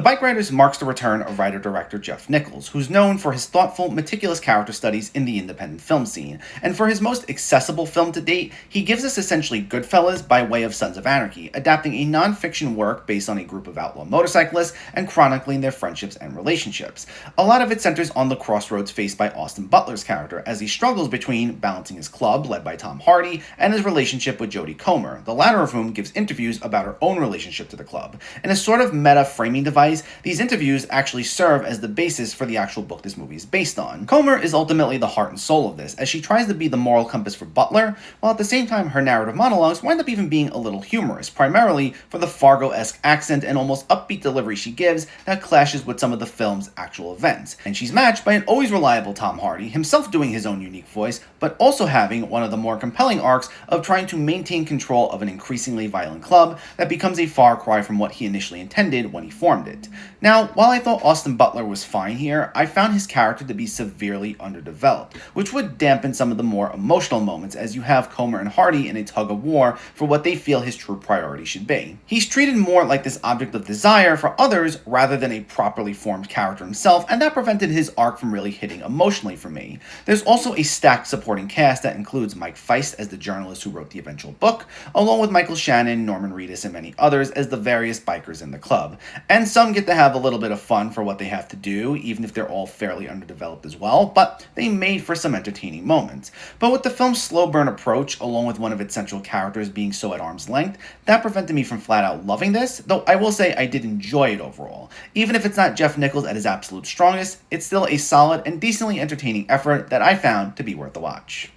The Bikeriders marks the return of writer-director Jeff Nichols, who's known for his thoughtful, meticulous character studies in the independent film scene. And for his most accessible film to date, he gives us essentially Goodfellas by way of Sons of Anarchy, adapting a non-fiction work based on a group of outlaw motorcyclists and chronicling their friendships and relationships. A lot of it centers on the crossroads faced by Austin Butler's character as he struggles between balancing his club, led by Tom Hardy, and his relationship with Jodie Comer, the latter of whom gives interviews about her own relationship to the club. In a sort of meta framing device, these interviews actually serve as the basis for the actual book this movie is based on. Comer is ultimately the heart and soul of this, as she tries to be the moral compass for Butler, while at the same time her narrative monologues wind up even being a little humorous, primarily for the Fargo-esque accent and almost upbeat delivery she gives that clashes with some of the film's actual events. And she's matched by an always reliable Tom Hardy, himself doing his own unique voice, but also having one of the more compelling arcs of trying to maintain control of an increasingly violent club that becomes a far cry from what he initially intended when he formed it. Now, while I thought Austin Butler was fine here, I found his character to be severely underdeveloped, which would dampen some of the more emotional moments as you have Comer and Hardy in a tug of war for what they feel his true priority should be. He's treated more like this object of desire for others rather than a properly formed character himself, and that prevented his arc from really hitting emotionally for me. There's also a stacked supporting cast that includes Mike Feist as the journalist who wrote the eventual book, along with Michael Shannon, Norman Reedus, and many others as the various bikers in the club. And some get to have a little bit of fun for what they have to do, even if they're all fairly underdeveloped as well, but they made for some entertaining moments. But with the film's slow burn approach, along with one of its central characters being so at arm's length, that prevented me from flat out loving this, though I will say I did enjoy it overall. Even if it's not Jeff Nichols at his absolute strongest, it's still a solid and decently entertaining effort that I found to be worth the watch.